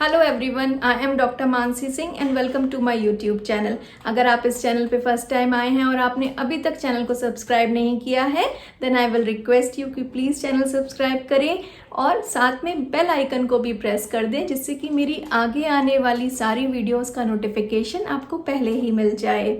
Hello everyone, I am doctor Mansi Singh and welcome to my YouTube channel. अगर आप इस channel पे फर्स्ट टाइम आए हैं और आपने अभी तक चैनल को सब्सक्राइब नहीं किया है then I will request you कि प्लीज़ चैनल सब्सक्राइब करें और साथ में बेल आइकन को भी प्रेस कर दें जिससे कि मेरी आगे आने वाली सारी वीडियोस का नोटिफिकेशन आपको पहले ही मिल जाए।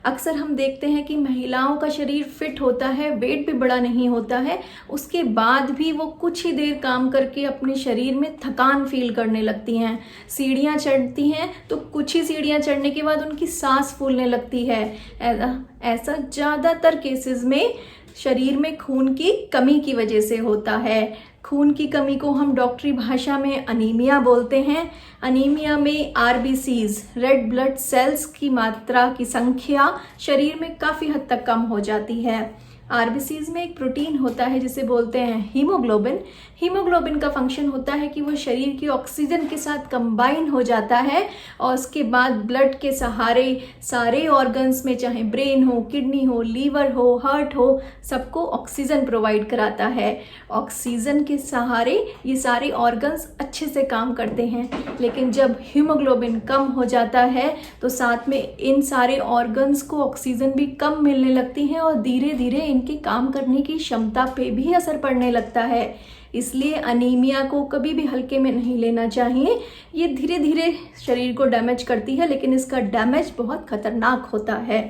अक्सर हम देखते हैं कि महिलाओं का शरीर फिट होता है, वेट भी बड़ा नहीं होता है, उसके बाद भी वो कुछ ही देर काम करके अपने शरीर में थकान फील करने लगती हैं। सीढ़ियाँ चढ़ती हैं तो कुछ ही सीढ़ियाँ चढ़ने के बाद उनकी सांस फूलने लगती है। ऐसा ज़्यादातर केसेस में शरीर में खून की कमी की वजह से होता है। खून की कमी को हम डॉक्टरी भाषा में अनीमिया बोलते हैं। अनीमिया में आरबीसीज, रेड ब्लड सेल्स की मात्रा की संख्या शरीर में काफ़ी हद तक कम हो जाती है। आरबीसीज में एक प्रोटीन होता है जिसे बोलते हैं हीमोग्लोबिन। हीमोग्लोबिन का फंक्शन होता है कि वो शरीर की ऑक्सीजन के साथ कंबाइन हो जाता है और उसके बाद ब्लड के सहारे सारे ऑर्गन्स में, चाहे ब्रेन हो, किडनी हो, लीवर हो, हार्ट हो, सबको ऑक्सीजन प्रोवाइड कराता है। ऑक्सीजन के सहारे ये सारे ऑर्गन्स अच्छे से काम करते हैं, लेकिन जब हीमोग्लोबिन कम हो जाता है तो साथ में इन सारे ऑर्गन्स को ऑक्सीजन भी कम मिलने लगती है और धीरे धीरे इनके काम करने की क्षमता पे भी असर पड़ने लगता है। इसलिए अनीमिया को कभी भी हल्के में नहीं लेना चाहिए। ये धीरे धीरे शरीर को डैमेज करती है, लेकिन इसका डैमेज बहुत खतरनाक होता है।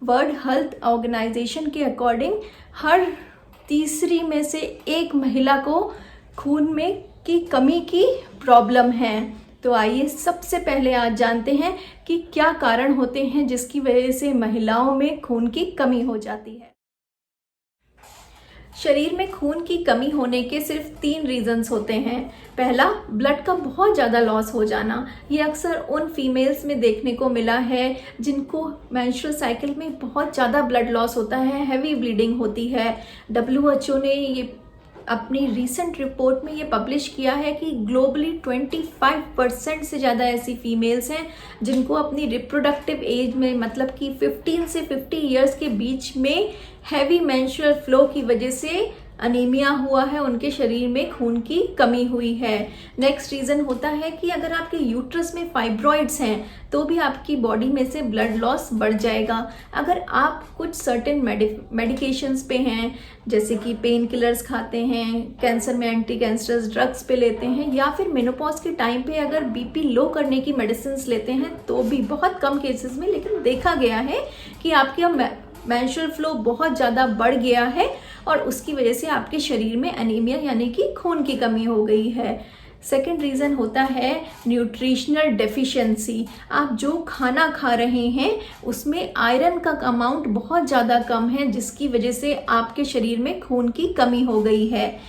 वर्ल्ड हेल्थ ऑर्गेनाइजेशन के अकॉर्डिंग हर तीसरी में से एक महिला को खून में की कमी की प्रॉब्लम है। तो आइए सबसे पहले आज जानते हैं कि क्या कारण होते हैं जिसकी वजह से महिलाओं में खून की कमी हो जाती है। शरीर में खून की कमी होने के सिर्फ 3 रीजंस होते हैं। पहला, ब्लड का बहुत ज़्यादा लॉस हो जाना। ये अक्सर उन फीमेल्स में देखने को मिला है जिनको मेंस्ट्रुअल साइकिल में बहुत ज़्यादा ब्लड लॉस होता है, हैवी ब्लीडिंग होती है। WHO ने ये अपनी रीसेंट रिपोर्ट में ये पब्लिश किया है कि ग्लोबली 25% से ज़्यादा ऐसी फीमेल्स हैं जिनको अपनी रिप्रोडक्टिव एज में, मतलब कि 15 से 50 ईयर्स के बीच में हैवी मेंस्ट्रुअल फ्लो की वजह से अनीमिया हुआ है, उनके शरीर में खून की कमी हुई है। नेक्स्ट रीज़न होता है कि अगर आपके यूट्रस में फाइब्रॉइड्स हैं तो भी आपकी बॉडी में से ब्लड लॉस बढ़ जाएगा। अगर आप कुछ सर्टेन मेडिकेशंस पे हैं, जैसे कि पेन किलर्स खाते हैं, कैंसर में एंटी कैंसरस ड्रग्स पे लेते हैं, या फिर मेनोपॉज के टाइम पे अगर बीपी लो करने की मेडिसिन लेते हैं, तो भी बहुत कम केसेस में लेकिन देखा गया है कि आपकी मेंस्ट्रुअल फ्लो बहुत ज़्यादा बढ़ गया है और उसकी वजह से आपके शरीर में अनीमिया यानी कि खून की कमी हो गई है। सेकेंड रीज़न होता है न्यूट्रिशनल डेफिशिएंसी। आप जो खाना खा रहे हैं उसमें आयरन का अमाउंट बहुत ज़्यादा कम है, जिसकी वजह से आपके शरीर में खून की कमी हो गई है।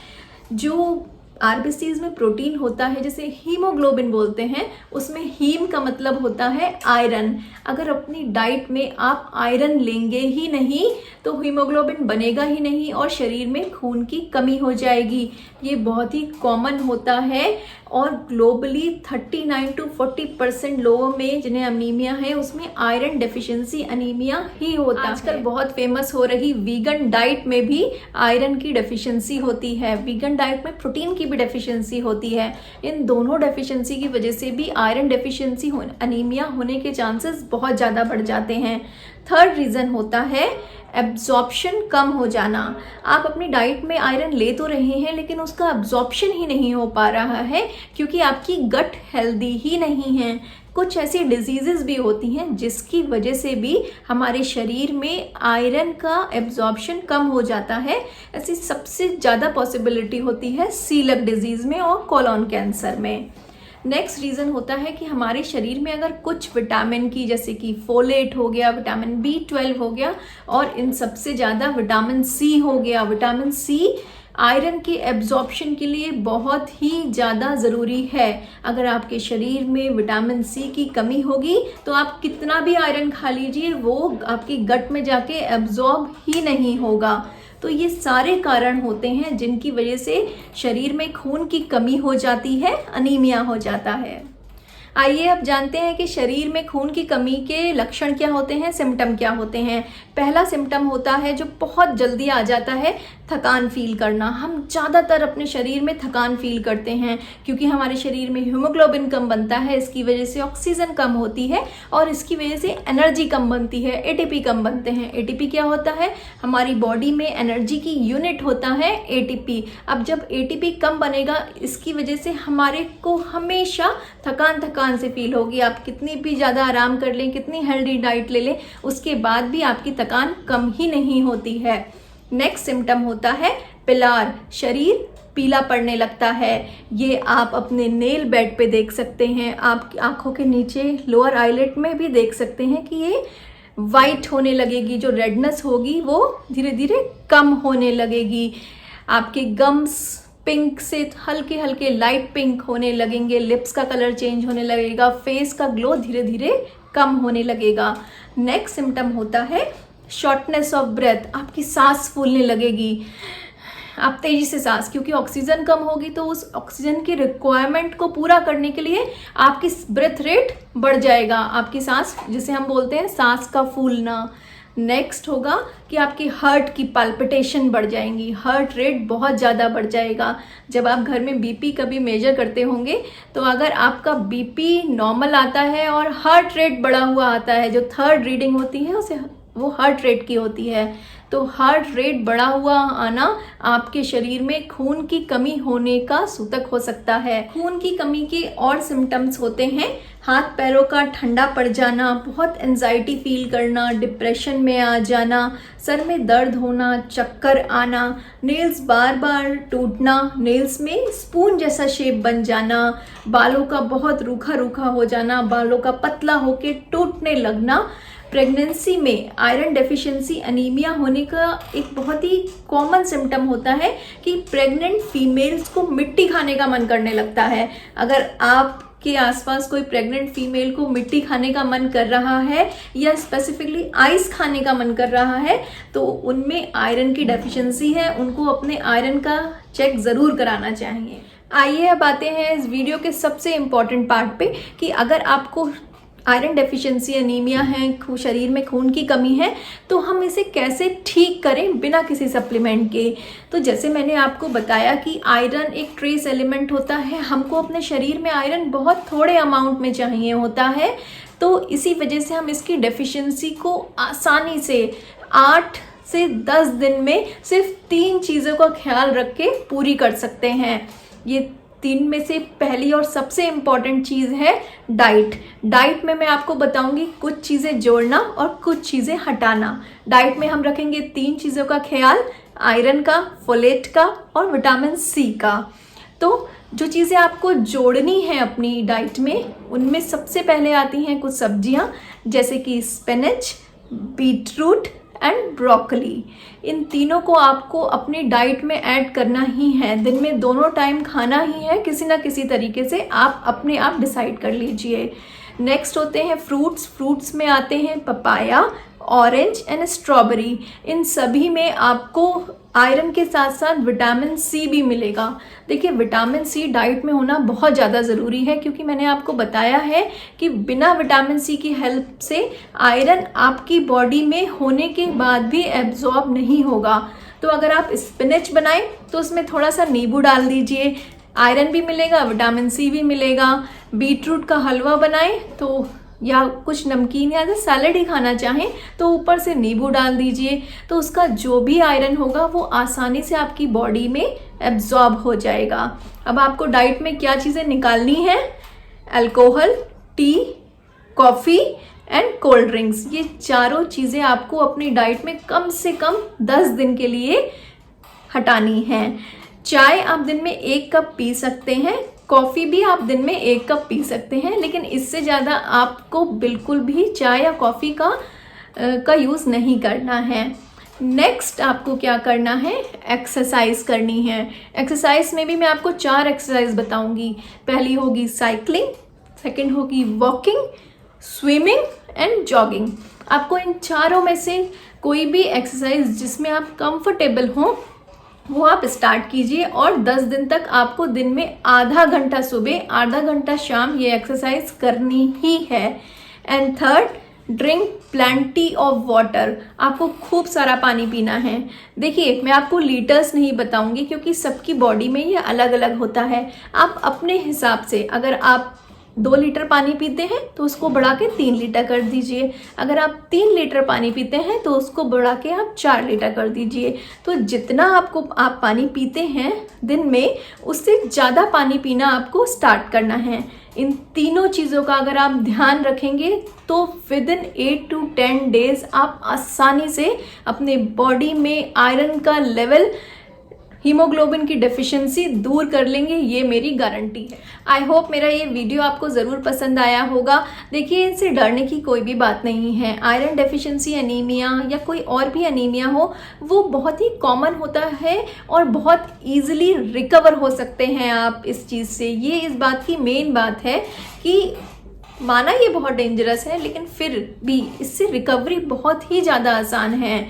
जो आरबीसीज में प्रोटीन होता है जिसे हीमोग्लोबिन बोलते हैं, उसमें हीम का मतलब होता है आयरन। अगर अपनी डाइट में आप आयरन लेंगे ही नहीं तो हीमोग्लोबिन बनेगा ही नहीं और शरीर में खून की कमी हो जाएगी। ये बहुत ही कॉमन होता है और ग्लोबली 39 to 40% लोगों में जिन्हें अनीमिया है उसमें आयरन डेफिशिएंसी अनीमिया ही होता है। आजकल बहुत फेमस हो रही वीगन डाइट में भी आयरन की डेफिशिएंसी होती है। वीगन डाइट में प्रोटीन की भी डेफिशिएंसी होती है। इन दोनों डेफिशिएंसी की वजह से भी आयरन डेफिशिएंसी अनीमिया होने के चांसेस बहुत ज़्यादा बढ़ जाते हैं। थर्ड रीज़न होता है एब्जॉर्प्शन कम हो जाना। आप अपनी डाइट में आयरन ले तो रहे हैं लेकिन उसका एब्जॉर्प्शन ही नहीं हो पा रहा है क्योंकि आपकी गट हेल्दी ही नहीं है। कुछ ऐसी डिजीजेस भी होती हैं जिसकी वजह से भी हमारे शरीर में आयरन का एब्जॉर्प्शन कम हो जाता है। ऐसी सबसे ज़्यादा पॉसिबिलिटी होती है सीलियक डिजीज़ में और कोलोन कैंसर में। नेक्स्ट रीज़न होता है कि हमारे शरीर में अगर कुछ विटामिन की, जैसे कि फोलेट हो गया, विटामिन B12 हो गया और इन सबसे ज़्यादा विटामिन C हो गया। विटामिन C आयरन के एब्जॉर्प्शन के लिए बहुत ही ज़्यादा ज़रूरी है। अगर आपके शरीर में विटामिन C की कमी होगी तो आप कितना भी आयरन खा लीजिए वो आपकी गट में जाके एब्जॉर्ब ही नहीं होगा। तो ये सारे कारण होते हैं जिनकी वजह से शरीर में खून की कमी हो जाती है, अनीमिया हो जाता है। आइए अब जानते हैं कि शरीर में खून की कमी के लक्षण क्या होते हैं, सिम्टम क्या होते हैं। पहला सिम्टम होता है जो बहुत जल्दी आ जाता है, थकान फील करना। हम ज़्यादातर अपने शरीर में थकान फील करते हैं क्योंकि हमारे शरीर में हीमोग्लोबिन कम बनता है, इसकी वजह से ऑक्सीजन कम होती है और इसकी वजह से एनर्जी कम बनती है, एटीपी कम बनते हैं। एटीपी क्या होता है? हमारी बॉडी में एनर्जी की यूनिट होता है एटीपी। अब जब एटीपी कम बनेगा, इसकी वजह से हमारे को हमेशा थकान से फील होगी। आप कितनी भी ज़्यादा आराम कर लें, कितनी हेल्दी डाइट ले लें, उसके बाद भी आपकी थकान कम ही नहीं होती है। नेक्स्ट सिम्टम होता है पिलार, शरीर पीला पड़ने लगता है। ये आप अपने नेल बेड पे देख सकते हैं, आप आंखों के नीचे लोअर आईलिड में भी देख सकते हैं कि ये वाइट होने लगेगी। जो रेडनेस होगी वो धीरे धीरे कम होने लगेगी। आपके गम्स पिंक से हल्के हल्के लाइट पिंक होने लगेंगे, लिप्स का कलर चेंज होने लगेगा, फेस का ग्लो धीरे धीरे कम होने लगेगा। नेक्स्ट सिम्टम होता है शॉर्टनेस ऑफ ब्रेथ, आपकी सांस फूलने लगेगी। आप तेजी से सांस, क्योंकि ऑक्सीजन कम होगी तो उस ऑक्सीजन की रिक्वायरमेंट को पूरा करने के लिए आपकी ब्रेथ रेट बढ़ जाएगा, आपकी सांस, जिसे हम बोलते हैं सांस का फूलना। नेक्स्ट होगा कि आपकी हार्ट की पल्पिटेशन बढ़ जाएंगी, हार्ट रेट बहुत ज़्यादा बढ़ जाएगा। जब आप घर में बीपी कभी मेजर करते होंगे तो अगर आपका बीपी नॉर्मल आता है और हार्ट रेट बढ़ा हुआ आता है, जो थर्ड रीडिंग होती है उसे वो हार्ट रेट की होती है, तो हार्ट रेट बढ़ा हुआ आना आपके शरीर में खून की कमी होने का सूचक हो सकता है। खून की कमी के और सिम्टम्स होते हैं हाथ पैरों का ठंडा पड़ जाना, बहुत एंजाइटी फील करना, डिप्रेशन में आ जाना, सर में दर्द होना, चक्कर आना, नेल्स बार बार टूटना, नेल्स में स्पून जैसा शेप बन जाना, बालों का बहुत रूखा रूखा हो जाना, बालों का पतला होके टूटने लगना। प्रेगनेंसी में आयरन डेफिशिएंसी एनीमिया होने का एक बहुत ही कॉमन सिम्टम होता है कि प्रेग्नेंट फीमेल्स को मिट्टी खाने का मन करने लगता है। अगर आपके आसपास कोई प्रेग्नेंट फीमेल को मिट्टी खाने का मन कर रहा है या स्पेसिफिकली आइस खाने का मन कर रहा है तो उनमें आयरन की डेफिशिएंसी है, उनको अपने आयरन का चेक ज़रूर कराना चाहिए। आइए अब आते हैं इस वीडियो के सबसे इम्पॉर्टेंट पार्ट पे कि अगर आपको आयरन डेफिशिएंसी एनीमिया है, शरीर में खून की कमी है, तो हम इसे कैसे ठीक करें बिना किसी सप्लीमेंट के। तो जैसे मैंने आपको बताया कि आयरन एक ट्रेस एलिमेंट होता है, हमको अपने शरीर में आयरन बहुत थोड़े अमाउंट में चाहिए होता है, तो इसी वजह से हम इसकी डेफिशिएंसी को आसानी से 8 से 10 दिन में सिर्फ 3 चीज़ों का ख्याल रख के पूरी कर सकते हैं। ये 3 में से पहली और सबसे इम्पॉर्टेंट चीज़ है डाइट। डाइट में मैं आपको बताऊंगी कुछ चीज़ें जोड़ना और कुछ चीज़ें हटाना। डाइट में हम रखेंगे 3 चीज़ों का ख्याल, आयरन का, फोलेट का और विटामिन सी का। तो जो चीज़ें आपको जोड़नी है अपनी डाइट में, उनमें सबसे पहले आती हैं कुछ सब्जियां, जैसे कि स्पिनच, बीटरूट एंड ब्रोकली। इन तीनों को आपको अपनी डाइट में ऐड करना ही है, दिन में दोनों टाइम खाना ही है, किसी ना किसी तरीके से आप अपने आप डिसाइड कर लीजिए। नेक्स्ट होते हैं फ्रूट्स। फ्रूट्स में आते हैं पपाया, ऑरेंज एंड स्ट्रॉबेरी। इन सभी में आपको आयरन के साथ साथ विटामिन सी भी मिलेगा। देखिए, विटामिन सी डाइट में होना बहुत ज़्यादा ज़रूरी है क्योंकि मैंने आपको बताया है कि बिना विटामिन सी की हेल्प से आयरन आपकी बॉडी में होने के बाद भी एब्जॉर्ब नहीं होगा। तो अगर आप स्पिनच बनाएं तो उसमें थोड़ा सा नींबू डाल दीजिए, आयरन भी मिलेगा, विटामिन सी भी मिलेगा। बीटरूट का हलवा बनाएं तो, या कुछ नमकीन या अगर सैलड ही खाना चाहें तो ऊपर से नींबू डाल दीजिए, तो उसका जो भी आयरन होगा वो आसानी से आपकी बॉडी में एब्जॉर्ब हो जाएगा। अब आपको डाइट में क्या चीज़ें निकालनी है? Alcohol, T, coffee and cold drinks. ये चारों चीज़ें आपको अपनी डाइट में कम से कम 10 दिन के लिए हटानी है। चाय आप दिन में 1 कप पी सकते हैं, कॉफ़ी भी आप दिन में 1 कप पी सकते हैं, लेकिन इससे ज़्यादा आपको बिल्कुल भी चाय या कॉफ़ी का यूज़ नहीं करना है। नेक्स्ट आपको क्या करना है? एक्सरसाइज करनी है। एक्सरसाइज में भी मैं आपको 4 एक्सरसाइज बताऊंगी। पहली होगी साइकिलिंग, सेकंड होगी वॉकिंग, स्विमिंग एंड जॉगिंग। आपको इन चारों में से कोई भी एक्सरसाइज जिसमें आप कंफर्टेबल हों वो आप स्टार्ट कीजिए और 10 दिन तक आपको दिन में आधा घंटा सुबह, आधा घंटा शाम ये एक्सरसाइज करनी ही है। And third, drink plenty of water, आपको खूब सारा पानी पीना है। देखिए, मैं आपको लीटर्स नहीं बताऊंगी क्योंकि सबकी बॉडी में ये अलग अलग होता है। आप अपने हिसाब से, अगर आप 2 लीटर पानी पीते हैं तो उसको बढ़ा के 3 लीटर कर दीजिए। अगर आप 3 लीटर पानी पीते हैं तो उसको बढ़ा के आप 4 लीटर कर दीजिए। तो जितना आप पानी पीते हैं दिन में, उससे ज़्यादा पानी पीना आपको स्टार्ट करना है। इन तीनों चीज़ों का अगर आप ध्यान रखेंगे तो विदिन 8 to 10 डेज आप आसानी से अपने बॉडी में आयरन का लेवल, हीमोग्लोबिन की डेफिशिएंसी दूर कर लेंगे, ये मेरी गारंटी है। आई होप मेरा ये वीडियो आपको ज़रूर पसंद आया होगा। देखिए, इनसे डरने की कोई भी बात नहीं है। आयरन डेफिशिएंसी एनीमिया या कोई और भी एनीमिया हो, वो बहुत ही कॉमन होता है और बहुत ईजिली रिकवर हो सकते हैं आप इस चीज़ से। ये इस बात की मेन बात है कि माना ये बहुत डेंजरस है, लेकिन फिर भी इससे रिकवरी बहुत ही ज़्यादा आसान है।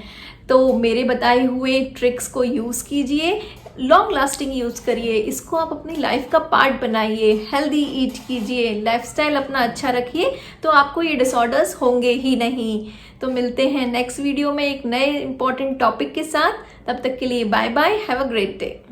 तो मेरे बताए हुए ट्रिक्स को यूज़ कीजिए, लॉन्ग लास्टिंग यूज़ करिए, इसको आप अपनी लाइफ का पार्ट बनाइए, हेल्दी ईट कीजिए, लाइफस्टाइल अपना अच्छा रखिए, तो आपको ये डिसऑर्डर्स होंगे ही नहीं। तो मिलते हैं नेक्स्ट वीडियो में एक नए इंपॉर्टेंट टॉपिक के साथ। तब तक के लिए bye bye, have a great day.